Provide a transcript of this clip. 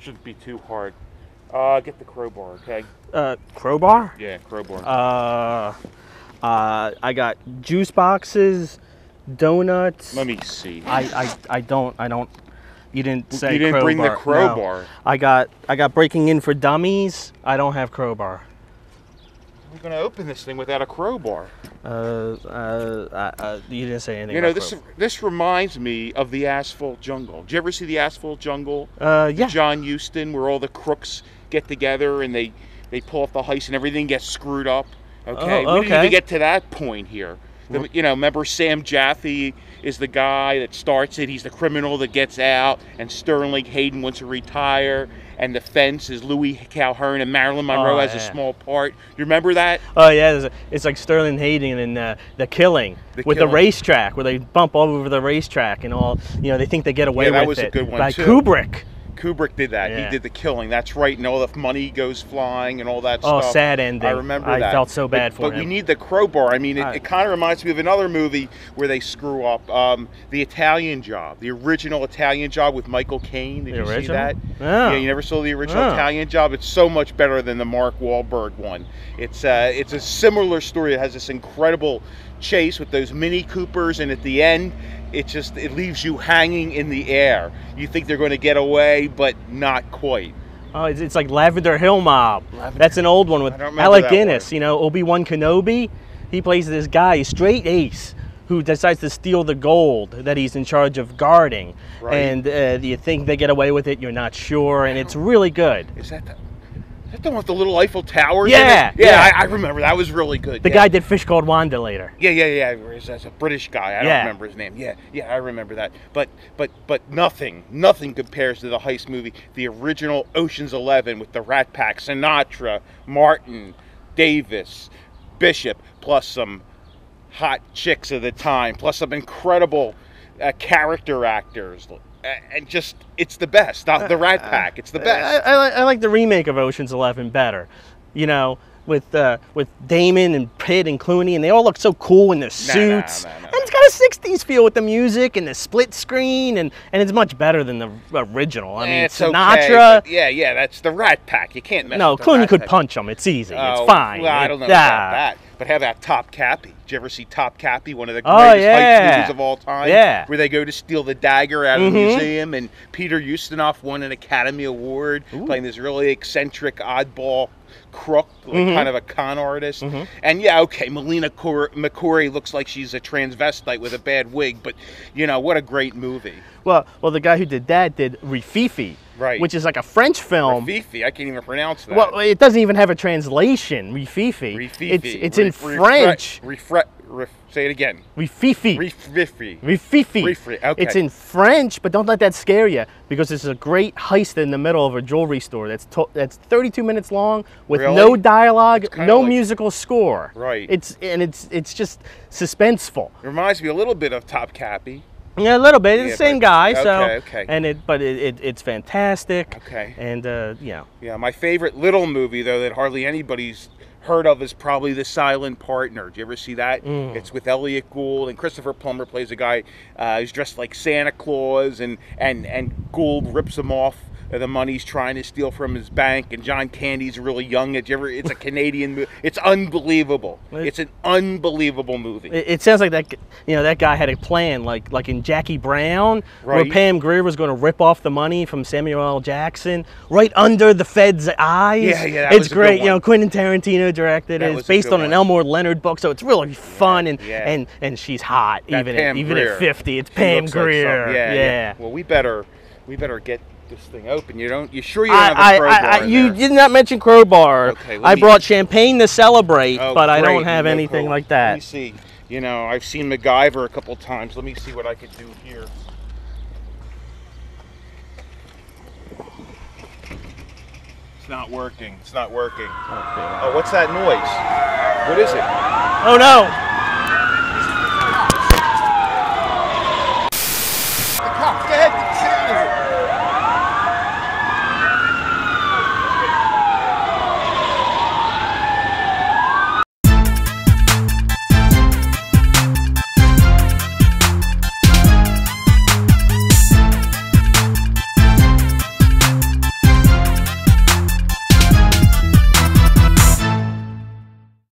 shouldn't be too hard. Get the crowbar, okay? Crowbar? Yeah, crowbar. I got juice boxes, donuts. Let me see. I don't. You didn't say You didn't crowbar. bring the crowbar. No. I got breaking in for dummies. I don't have crowbar. I'm gonna open this thing without a crowbar. You didn't say anything. You know, about this reminds me of the Asphalt Jungle. Did you ever see the Asphalt Jungle? Yeah. John Huston, where all the crooks get together and they pull off the heist and everything gets screwed up. Okay. Oh, We didn't even get to that point here. You know, remember Sam Jaffe is the guy that starts it. He's the criminal that gets out, and Sterling Hayden wants to retire, and the fence is Louis Calhern, and Marilyn Monroe has a small part. You remember that? Oh yeah, it's like Sterling Hayden in The Killing with the racetrack, where they bump all over the racetrack and all. You know, they think they get away with it. Yeah, that was a good one too. Kubrick. Kubrick did that. Yeah. He did The Killing. That's right. And all the money goes flying and all that Oh, stuff. sad ending. I remember that. I felt so bad for him. But we need the crowbar. I mean, it kind of reminds me of another movie where they screw up. The Italian Job. The original Italian Job with Michael Caine. Did you see that? Oh. Yeah, you never saw the original Italian Job? It's so much better than the Mark Wahlberg one. It's a similar story. It has this incredible chase with those Mini Coopers, and at the end, it leaves you hanging in the air. You think they're going to get away, but not quite. Oh, it's like Lavender Hill Mob. That's an old one with Alec Guinness. You know, Obi-Wan Kenobi. He plays this guy, straight ace, who decides to steal the gold that he's in charge of guarding. Right. And you think they get away with it, you're not sure, and it's really good. Is that the one with the little Eiffel Tower? Yeah. Yeah, I remember. That was really good. The guy did Fish Called Wanda later. Yeah. That's a British guy. I don't remember his name. Yeah, I remember that. But nothing compares to the heist movie, the original Ocean's 11 with the Rat Pack, Sinatra, Martin, Davis, Bishop, plus some hot chicks of the time, plus some incredible character actors. And just, it's the best. The Rat Pack, it's the best. I like the remake of Ocean's 11 better. You know, with Damon and Pitt and Clooney, and they all look so cool in their suits. And it's got a 60s feel with the music and the split screen, and it's much better than the original. I mean, it's Sinatra. Okay, yeah, that's the Rat Pack. You can't mess with the Clooney Rat could Pack. punch him. It's easy. It's fine. Well, I don't know about that. But how about Top Cappy? Did you ever see Top Cappy, one of the greatest heist movies of all time? Yeah. Where they go to steal the dagger out of the museum, and Peter Ustinov won an Academy Award playing this really eccentric, oddball crook, like kind of a con artist. And yeah, okay, Melina McCory looks like she's a transvestite with a bad wig, but you know, what a great movie. Well, the guy who did that did Rififi, right? Which is like a French film. Rififi, I can't even pronounce that. Well, it doesn't even have a translation. Rififi. It's in French. Say it again. Rififi. Rififi. Okay. It's in French, but don't let that scare you, because it's a great heist in the middle of a jewelry store that's 32 minutes long with no dialogue, no musical score. Right. It's just suspenseful. It reminds me a little bit of Top Cappy. Yeah, a little bit. It's the same guy. Okay. And it's fantastic. Okay. And Yeah, my favorite little movie though that hardly anybody's heard of is probably The Silent Partner. Did you ever see that? It's with Elliot Gould, and Christopher Plummer plays a guy who's dressed like Santa Claus, and Gould rips him off the money he's trying to steal from his bank, and John Candy's really young. It's a Canadian movie. It's unbelievable. It's an unbelievable movie. It sounds like that guy had a plan, like in Jackie Brown, where Pam Grier was going to rip off the money from Samuel L. Jackson right under the Fed's eyes. Yeah, it's great. You know, Quentin Tarantino directed it. It's based on an Elmore Leonard book, so it's really fun, and she's hot even at 50. It's Pam Grier. Yeah. Well, we better get this thing open. You sure you don't have a crowbar? You did not mention crowbar. Okay, I brought champagne to celebrate, but I don't have anything like that. Let me see. You know, I've seen MacGyver a couple times. Let me see what I could do here. It's not working. Oh, what's that noise? What is it? Oh no!